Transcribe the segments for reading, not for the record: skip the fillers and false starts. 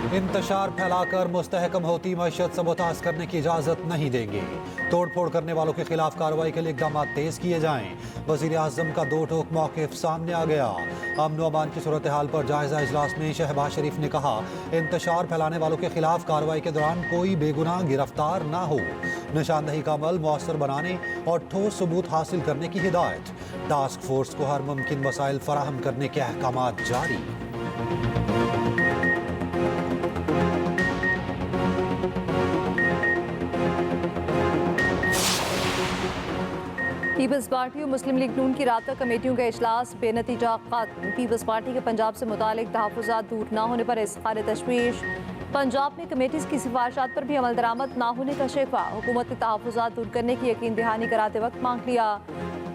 इंतशार फैलाकर मुस्तहकम होती मईशत सबोताज करने की इजाज़त नहीं देंगे। तोड़ फोड़ करने वालों के खिलाफ कार्रवाई के लिए इक़दाम तेज़ किए जाएं। वज़ीर आज़म का दो टोक मौक़िफ़ सामने आ गया। अमन व अमान की सूरत हाल पर जायज़ा इजलास में शहबाज शरीफ ने कहा, इंतशार फैलाने वालों के खिलाफ कार्रवाई के दौरान कोई बेगुनाह गिरफ्तार ना हो। निशानदही का अमल मौसर बनाने और ठोस सबूत हासिल करने की हिदायत। टास्क फोर्स को हर मुमकिन वसाइल फराहम करने के अहकामात जारी। पीपल्स पार्टी और मुस्लिम लीग नून की राब्ता कमेटियों का इजलास बेनतीजा खत्म। पीपल्स पार्टी के पंजाब से मुतालिक तहफ़्फ़ुज़ात दूर न होने पर इज़हार तशवीश। पंजाब में कमेटीज़ की सिफारिशात पर भी अमल दरामद न होने का शिकवा। हुकूमत ने तहफ़्फ़ुज़ात दूर करने की यकीन दहानी कराते वक्त मांग लिया।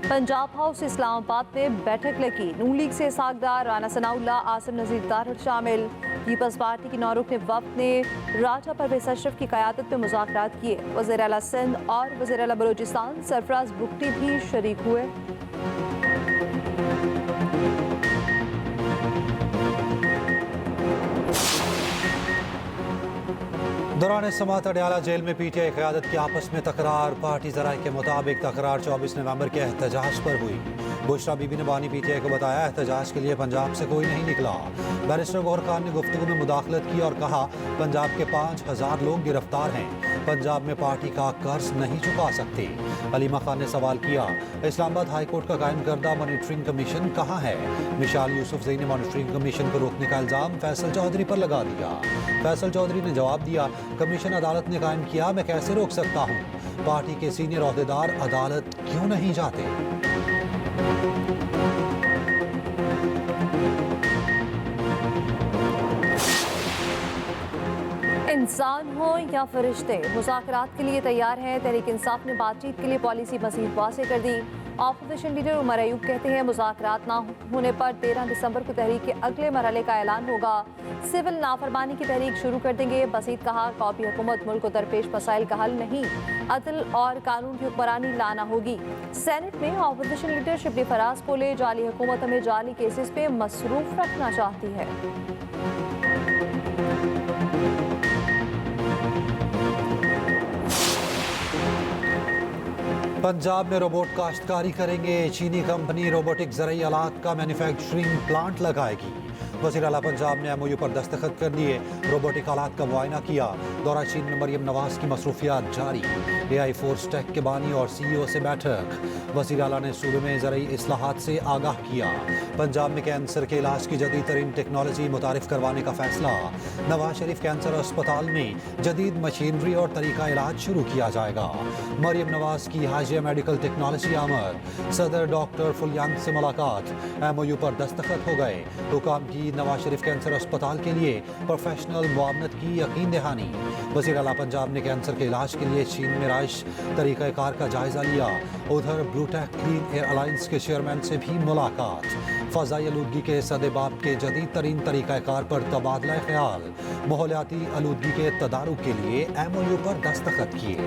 पंजाब हाउस इस्लामाबाद में बैठक लगी। नून लीग से इसहाक़, राना सनाउल्लाह, आसिम नज़ीर तारड़ शामिल। पीपल्स पार्टी की नौरुकने वफ़द ने राजा परवेज़ अशरफ की क़यादत में मुज़ाकरात किए। वज़ीर आला सिंध और वज़ीर आला बलूचिस्तान सरफराज बुगटी भी शरीक हुए। दौरान समात अडयाला जेल में पीटीआई क़यादत की आपस में तकरार। पार्टी ज़राए के मुताबिक तकरार 24 नवंबर के एहतजाज पर हुई। बुशरा बीबी ने बानी पीटीआई को बताया, एहतजाज के लिए पंजाब से कोई नहीं निकला। बैरिस्टर गौहर खान ने गुफ्तगू में मुदाखलत की और कहा, पंजाब के 5000 लोग गिरफ्तार हैं। पंजाब में पार्टी का कर्ज नहीं चुका सकते। अलीमा खान ने सवाल किया, इस्लामाबाद हाई कोर्ट का कायम करदा मॉनिटरिंग कमीशन कहाँ है? मिशाल यूसुफजई ने मॉनिटरिंग कमीशन को रोकने का इल्ज़ाम फैसल चौधरी पर लगा दिया। फैसल चौधरी ने जवाब दिया, कमीशन अदालत ने कायम किया, मैं कैसे रोक सकता हूँ? पार्टी के सीनियर ओहदेदार अदालत क्यों नहीं जाते? इंसान हो या फरिश्ते, मुज़ाकरात के लिए तैयार है। तहरीक इंसाफ ने बातचीत के लिए पॉलिसी मज़ीद वाज़ेह कर दी। अपोजिशन लीडर उमर अयूब कहते हैं, मुज़ाकरात ना होने पर 13 दिसंबर को तहरीक के अगले मरहले का ऐलान होगा। सिविल नाफरमानी की तहरीक शुरू कर देंगे। मज़ीद कहा, कौमी हुकूमत मुल्क को दरपेश मसाइल का हल नहीं, अदल और कानून की हुक्मरानी लाना होगी। सेनेट में अपोजिशन लीडर शिबली फराज बोले, जाली हुकूमत हमें जाली केसेस पे मसरूफ रखना चाहती है। पंजाब में रोबोट काश्तकारी करेंगे। चीनी कंपनी रोबोटिक ज़रई आलात का मैन्युफैक्चरिंग प्लांट लगाएगी। वज़ीर आला पंजाब ने MOU पर दस्तखत कर दिए। रोबोटिक आलात का मुआयना किया। दौरा चीन में मरियम नवाज की मसरूफियात जारी। AI फोर्स टेक के बानी और CEO से बैठक। वज़ीर आला ने सूबे में ज़रई इस्लाहात से आगाह किया। पंजाब में कैंसर के इलाज की जदीद तरीन टेक्नोलॉजी मुतारिफ करवाने का फैसला। नवाज शरीफ कैंसर अस्पताल में जदीद मशीनरी और तरीका इलाज शुरू किया जाएगा। मरियम नवाज की हाजिया मेडिकल टेक्नोलॉजी आमद। सदर डॉक्टर फुलियांग से मुलाकात। MOU पर दस्तखत हो गए। हुकाम की नवाज शरीफ कैंसर अस्पताल के लिए प्रोफेशनल मुआवनत की यकीन दहानी। वज़ीर आला पंजाब ने कैंसर के इलाज के लिए चीन में राइश तरीक़ाकार का जायजा लिया। उधर ब्लूटेक क्लीन एयर अलायंस के चेयरमैन से भी मुलाकात। फ़ज़ाई आलूदगी के सदेबाब के जदीद तरीन तरीक़ाकार पर तबादला ख्याल। माहौलियाती आलूदगी के तदारुक के लिए MOU पर दस्तखत किए।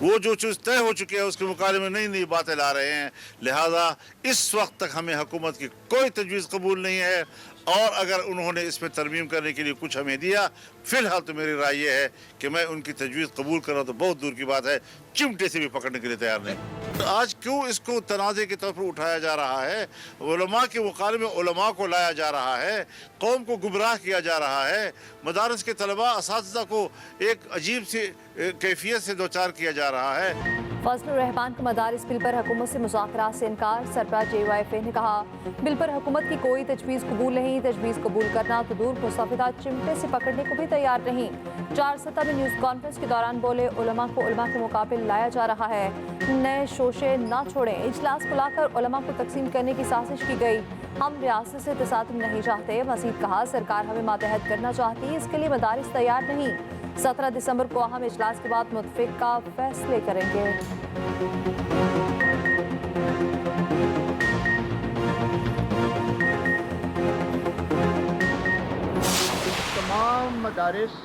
वो जो चीज़ तय हो चुकी है उसके मुकाबले में नई नई बातें ला रहे हैं। लिहाजा इस वक्त तक हमें हुकूमत की कोई तजवीज़ कबूल नहीं है, और अगर उन्होंने इसमें तरमीम करने के लिए कुछ हमें दिया, फ़िलहाल तो मेरी राय ये है कि मैं उनकी तजवीज़ कबूल करना तो बहुत दूर की बात है, चिमटे से भी पकड़ने के लिए तैयार नहीं। तो आज क्यों इसको तनाज़े के तौर पर उठाया जा रहा है? उलमा के मुकाबले में उलमा को लाया जा रहा है, कौम को गुमराह किया जा रहा है, मदारस के तलबा असातिज़ा को एक अजीब सी कैफियत से दो चार किया जा रहा है। फजलुर रहमान का मदारिस बिल पर हुकूमत से मुज़ाकरात से इनकार। सरबराह JYFA ने कहा, बिल पर हुकूमत की कोई तजवीज़ कबूल नहीं। तजवीज़ कबूल करना तो दूर, मुस्तफ़िदा चिमटे से पकड़ने को भी तैयार नहीं। 4 सतह में न्यूज़ कॉन्फ्रेंस के दौरान बोले, उलमा को उलमा के मुकाबले लाया जा रहा है, नए शोशे ना छोड़ें। इजलास बुलाकर उलमा को तकसीम करने की साजिश की गई। हम रियासत से तसादुम नहीं चाहते। मज़ीद कहा, सरकार हमें मातहत करना चाहती है, इसके लिए मदारिस तैयार नहीं। 17 दिसंबर को अहम इजलास के बाद मुतफ़िक़ा फैसले करेंगे। तमाम मदारिस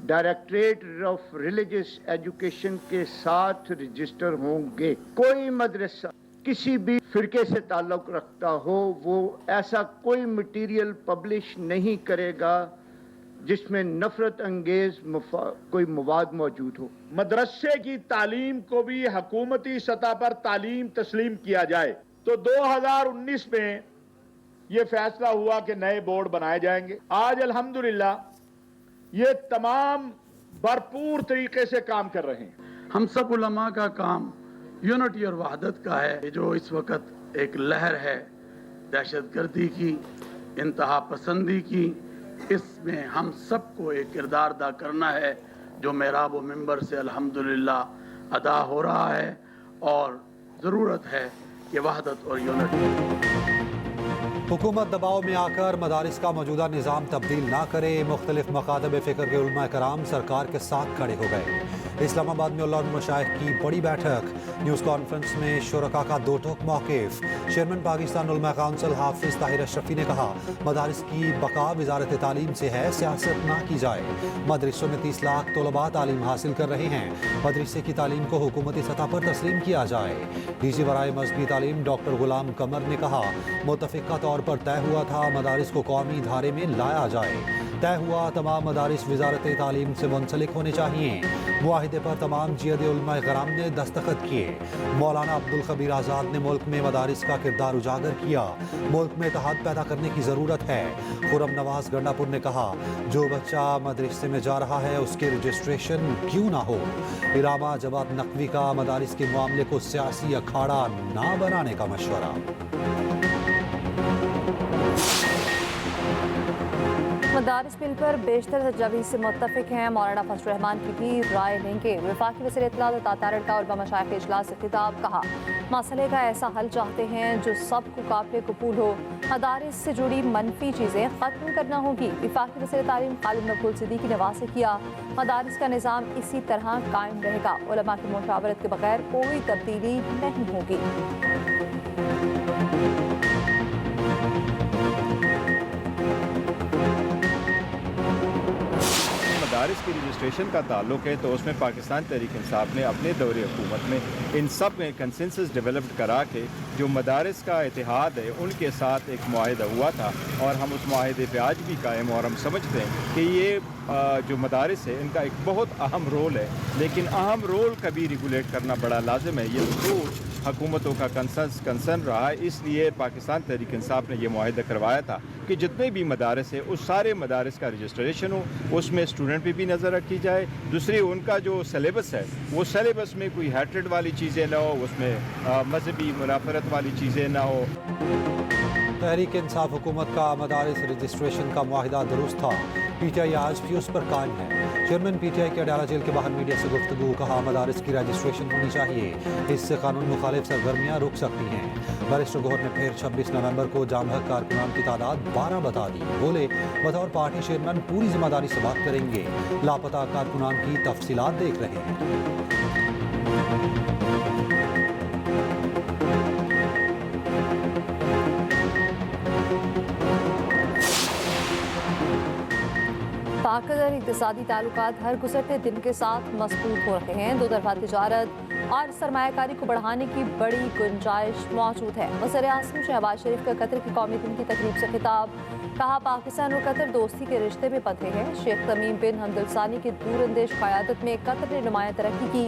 डायरेक्टरेट ऑफ रिलीजियस एजुकेशन के साथ रजिस्टर होंगे। कोई मदरसा किसी भी फिरके से ताल्लुक रखता हो वो ऐसा कोई मटीरियल पब्लिश नहीं करेगा जिसमें नफरत अंगेज कोई मवाद मौजूद हो। मदरसे की तालीम को भी हुकूमती सतह पर तालीम तस्लीम किया जाए। तो 2019 में ये फैसला हुआ कि नए बोर्ड बनाए जाएंगे। आज अल्हम्दुलिल्लाह ये तमाम भरपूर तरीके से काम कर रहे हैं। हम सब उलमा का काम यूनिटी और वहदत का है। जो इस वक्त एक लहर है दहशतगर्दी की, इंतहा पसंदी की, इसमें हम सबको एक किरदार अदा करना है जो मेहराब व मिंबर से अल्हम्दुलिल्लाह अदा हो रहा है, और ज़रूरत है कि वहदत और यूनिटी। हुकूमत दबाव में आकर मदारिस का मौजूदा निज़ाम तब्दील ना करे, मुख्तलिफ मकातब फ़िक्र के उलमा कराम सरकार के साथ खड़े हो गए। इस्लामाबाद में उलमा और मशाइख की बड़ी बैठक, न्यूज़ कॉन्फ्रेंस में शुरका का दो टोक मौक़िफ़। चेयरमैन पाकिस्तान उलमा काउंसिल हाफिज़ ताहिर अशरफी ने कहा, मदारिस की बका वज़ारत तालीम से है, सियासत ना की जाए। मदरसों में 30 लाख तलबा तालीम हासिल कर रहे हैं, मदरसे की तालीम को हुकूमती सतह पर तस्लीम किया जाए। डीजी बराए मज़हबी तालीम डॉक्टर गुलाम कमर ने कहा, मुतफ़िक़ा तौर पर तय हुआ था मदारिस को कौमी धारे में लाया जाए। तय हुआ तमाम मदारिस वज़ारत तालीम से मुंसलिक होने चाहिए। मुआहिदे पर तमाम जियद उलमा कराम ने दस्तखत किए। मौलाना अब्दुल खबीर आज़ाद ने मुल्क में मदारिस का किरदार उजागर किया। मुल्क में इत्तेहाद पैदा करने की ज़रूरत है। खुरम नवाज गंडापुर ने कहा, जो बच्चा मदरसे में जा रहा है उसके रजिस्ट्रेशन क्यों ना हो। इरामा जवाद नकवी का मदारिस के मामले को सियासी अखाड़ा ना बनाने का मशवरा। मदारिस बिल पर बेशतर तजावीज़ से मुत्तफिक हैं। मौलाना फजल रहमान की भी राय लेंगे। वफाकी वज़ीर इत्तलात तातारड़ का उलमा मशाइख के इजलास से खिताब, कहा मसले का ऐसा हल चाहते हैं जो सबको काबिल कबूल हो। मदारिस से जुड़ी मनफी चीज़ें ख़त्म करना होगी। वफाकी वज़ीर तालीम खालिद मकबूल सिद्दीकी ने वाज़ेह किया, मदारिस का निज़ाम इसी तरह कायम रहेगा। उलमा की मुशावरत के बगैर कोई तब्दीली नहीं होगी। मदारिस की रजिस्ट्रेशन का ताल्लुक है तो उसमें पाकिस्तान तहरीक इंसाफ ने अपने दौरे हुकूमत में इन सब में कंसेंसस डेवलप्ड करा के जो मदारिस का इतिहाद है उनके साथ एक मुआहिदा हुआ था, और हम उस मुआहिदे पे आज भी कायम, और हम समझते हैं कि ये जो मदारिस है इनका एक बहुत अहम रोल है, लेकिन अहम रोल का भी रेगुलेट करना बड़ा लाजिम है। ये ज़रूर हुकूमतों का कंसर्न रहा है, इसलिए पाकिस्तान तहरीक इंसाफ ने यह मुआहिदा करवाया था कि जितने भी मदारिस है उस सारे मदारिस का रजिस्ट्रेशन हो, उसमें स्टूडेंट पे भी नज़र रखी जाए। दूसरी, उनका जो सिलेबस है वो सिलेबस में कोई हैट्रेड वाली चीज़ें ना हो, उसमें मजहबी मुनाफरत वाली चीज़ें ना हो। तहरीक इंसाफ हुकूमत का मदारिस रजिस्ट्रेशन का मुआहिदा दुरुस्त था, PTI आज भी उस पर कायम है। चेयरमैन PTI के अडाला जेल के बाहर मीडिया से गुफ्तगू, कहा मदारिस की रजिस्ट्रेशन होनी चाहिए, इससे कानून मुखालिफ सरगर्मियाँ रुक सकती हैं। बैरिस्टर गौहर ने फिर 26 नवंबर को जामहक कारकुनान की तादाद 12 बता दी। बोले, बतौर पार्टी चेयरमैन पूरी जिम्मेदारी से बात करेंगे, लापता कारकुनान की तफसीलात देख रहे हैं। पाकिस्तान इक़्तिसादी ताल्लुकात हर गुज़रते दिन के साथ मजबूत हो रहे हैं। दो तरफ़ा तिजारत और सरमायाकारी को बढ़ाने की बड़ी गुंजाइश मौजूद है। वज़ीर आज़म शहबाज शरीफ का कतर के कौमी दिन की तकरीब से खिताब, कहा पाकिस्तान और कतर दोस्ती के रिश्ते में बंधे हैं। शेख तमीम बिन हमद अल सानी की दूरअंदेश क़यादत में कतर ने नुमायां तरक्की की।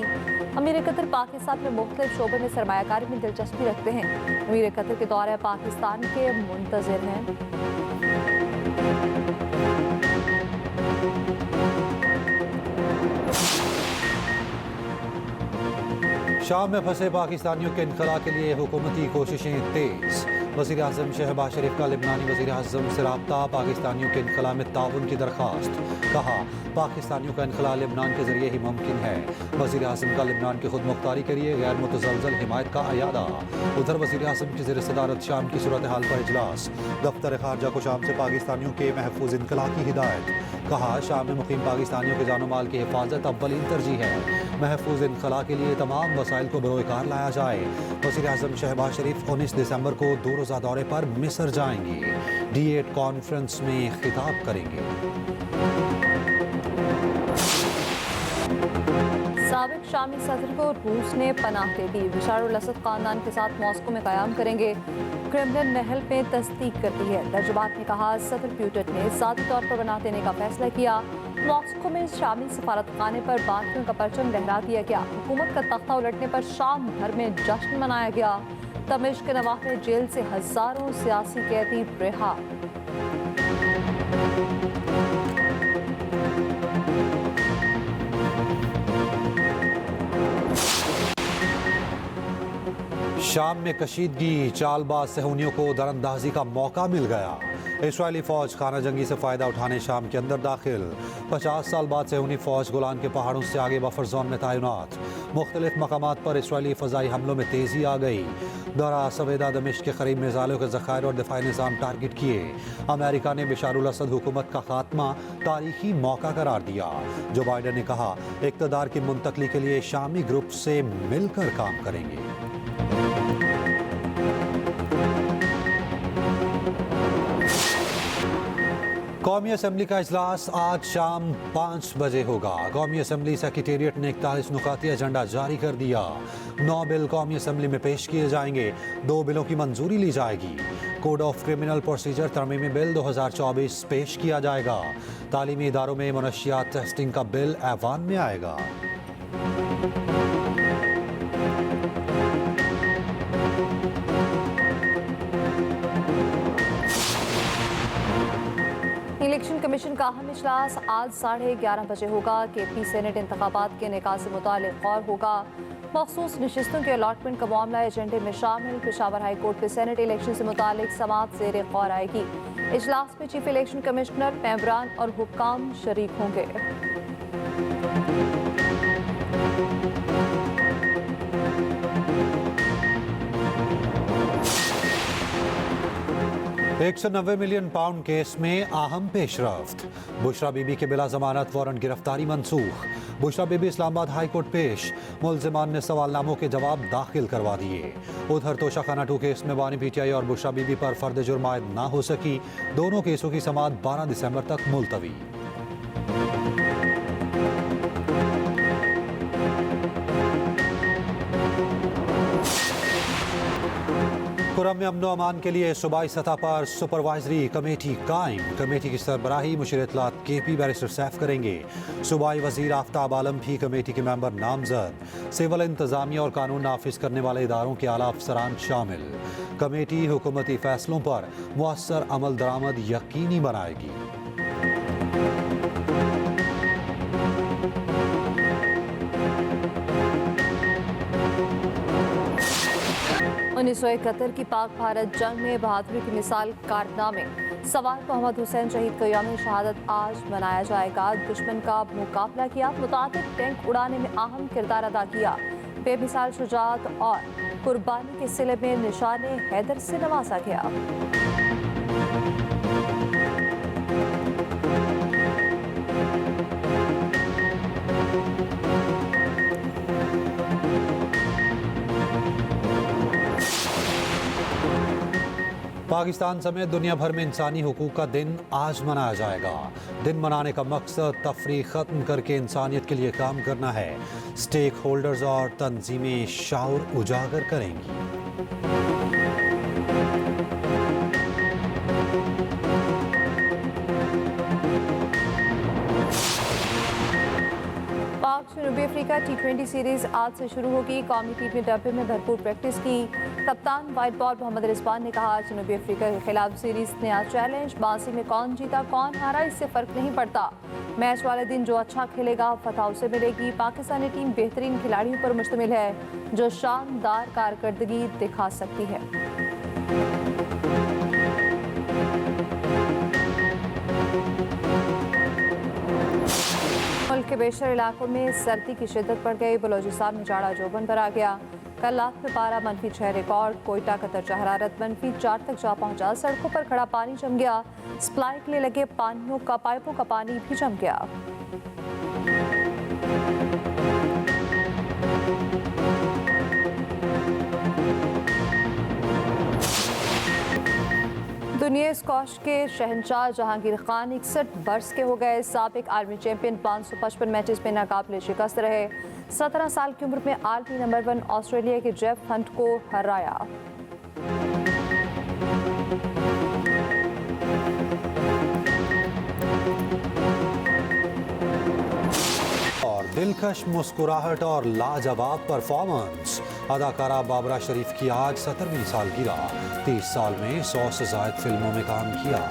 अमीर कतर पाकिस्तान में मुख्तलिफ शोबे में सरमायाकारी में दिलचस्पी रखते हैं। अमीर कतर के दौरे पाकिस्तान के मुंतज़िर हैं। शाम में फंसे पाकिस्तानियों के इनखला के लिए हुकूमती कोशिशें तेज। वज़ीर आज़म शहबाज शरीफ का लिबनानी वज़ीर आज़म से राब्ता, पाकिस्तानियों के इनखला में ताउन की दरख्वास्त। कहा, पाकिस्तानियों का इनखला लिबनान के जरिए ही मुमकिन है। वज़ीर आज़म का लिबनान की खुद मुख्तारी के लिए गैर मुतज़लज़ल हिमायत का अयादा। उधर वज़ीर आज़म की ज़ेर सदारत शाम की सूरत हाल पर इजलास, दफ्तर ख़ारजा को शाम से पाकिस्तानियों के महफूज इनखला की हिदायत। कहा, शाम में मुकीम पाकिस्तानियों के जानो माल की हिफाजत अव्वलीन तरजीह है। महफूज इनखला के लिए तमाम वसाइल को बरोकार लाया जाए। वज़ीर आज़म शहबाज शरीफ 19 दिसंबर को 2 रोज़ा दौरे पर मिस्र जाएंगे। D8 कॉन्फ्रेंस में खिताब करेंगे। सबक शामी सदर को रूस ने पनाह दे दी। बशार अल असद खानदान के साथ मॉस्को में क़याम करेंगे, क्रेमलिन महल में तस्दीक करती है। तर्जुमान ने कहा सदर पुतिन ने ज़ाती तौर पर पनाह देने का फैसला किया। मॉस्को में शामी सफारत खाने पर बाकियों का परचम लहरा दिया गया। हुकूमत का तख्ता उलटने पर शाम भर में जश्न मनाया गया। दमिश्क नवाह में जेल से हजारों सियासी कैदी रिहा। शाम में कशीदगी, चालबाज सहूनियों को दरअंदाजी का मौका मिल गया। इसराइली फौज खाना जंगी से फायदा उठाने शाम के अंदर दाखिल। 50 साल बाद सहूनी फौज गोलान के पहाड़ों से आगे बफर जोन में तैनात। मुख्तलिफ मकामात पर इसराइली फजाई हमलों में तेजी आ गई। दरा सवेदा दमिश्क के करीब मिसाइलों के ज़खायर और दिफाई निज़ाम टारगेट किए। अमेरिका ने बशार अल असद हुकूमत का खात्मा तारीखी मौका करार दिया। जो बाइडन ने कहा इक़्तिदार की मुंतकली के लिए शामी ग्रुप से मिलकर काम करेंगे। कौमी असम्बली का इजलास आज शाम 5 बजे होगा। कौमी असम्बली सेक्रेटेरिएट ने 41 नुकाती एजेंडा जारी कर दिया। 9 बिल कौमी असम्बली में पेश किए जाएंगे। 2 बिलों की मंजूरी ली जाएगी। कोड ऑफ क्रिमिनल प्रोसीजर तरमीमी बिल 2024 पेश किया जाएगा। तालीमी इदारों में मनशियात टेस्टिंग का बिल ऐवान में आएगा। इलेक्शन कमीशन का अहम इजलास आज 11:30 बजे होगा। केपी सेनेट इंतखाबात के निकाह से मुतालिक गौर होगा। मखसूस नशिस्तों के अलॉटमेंट का मामला एजेंडे में शामिल। पेशावर हाई कोर्ट के सेनेट इलेक्शन से मुतालिक समाअत ज़ेर गौर आएगी। इजलास में चीफ इलेक्शन कमिश्नर, मेंबरान और हुक्काम शरीक होंगे। £190 मिलियन केस में अहम पेशरफ्त। बुशरा बीबी के बिला जमानत वारंट गिरफ्तारी मंसूख। बुशरा बीबी इस्लामाबाद हाई कोर्ट पेश। मुल्जिमान ने सवालनामों के जवाब दाखिल करवा दिए। उधर तोशाखाना 2 केस में बानी पीटीआई और बुशरा बीबी पर फर्द जुर्म आयद ना हो सकी। दोनों केसों की समाअत 12 दिसंबर तक मुलतवी। खुर्रम में अमन अमान के लिए सूबाई सतह पर सुपरवाइजरी कमेटी कायम। कमेटी की सरबराही मुशीर इत्तलात केपी बैरिस्टर सैफ करेंगे। सूबाई वजीर आफ्ताब आलम भी कमेटी के मेंबर नामजद। सिविल इंतजामिया और कानून नाफिज करने वाले इदारों के आला अफसरान शामिल। कमेटी हुकूमती फैसलों पर मुअस्सर अमल दरामद यकीनी बनाएगी। 1971 की पाक भारत जंग में बहादुरी की मिसाल कारनामे। सवार मोहम्मद हुसैन शहीद का यौम शहादत आज मनाया जाएगा। दुश्मन का मुकाबला किया, मुताबिक टैंक उड़ाने में अहम किरदार अदा किया। बेमिसाल शुजाअत और कुर्बानी के सिले में निशाने हैदर से नवाजा गया। पाकिस्तान समेत दुनिया भर में इंसानी हुकूक का दिन आज मनाया जाएगा। दिन मनाने का मकसद तफरीक ख़त्म करके इंसानियत के लिए काम करना है। स्टेक होल्डर्स और तंजीमें शऊर उजागर करेंगी। जनूबी अफ्रीका T20 सीरीज आज से शुरू होगी। कौमी टीम ने डब्बे में भरपूर प्रैक्टिस की। कप्तान वाइट बॉल मोहम्मद रिजवान ने कहा जनूबी अफ्रीका के खिलाफ सीरीज नया चैलेंज। बाजी में कौन जीता कौन हारा इससे फर्क नहीं पड़ता। मैच वाले दिन जो अच्छा खेलेगा फतह उसे मिलेगी। पाकिस्तानी टीम बेहतरीन खिलाड़ियों पर मुश्तमिल है जो शानदार कारकर्दगी दिखा सकती है। मुल्क के बेशतर इलाकों में सर्दी की शिद्दत बढ़ गई। बलोचिस्तान में जाड़ा जोबन पर आ गया। कल रात में पारा -6 रिकॉर्ड। कोयटा का दर्जा हरारत -4 तक जा पहुंचा। सड़कों पर खड़ा पानी जम गया। सप्लाई के लिए लगे पाइपों का पानी भी जम गया। दुनिया स्कॉश के शहंशाह जहांगीर खान 61 बरस के हो गए। साबिक आर्मी चैंपियन 555 मैचेस में नाकाबिले शिकस्त रहे। 17 साल की उम्र में आलमी नंबर 1 ऑस्ट्रेलिया के जेफ हंट को हराया। और दिलकश मुस्कुराहट और लाजवाब परफॉर्मेंस, अदाकारा बाबरा शरीफ की आज 17वीं सालगिरह। 30 साल में 100 से ज्यादा फिल्मों में काम किया।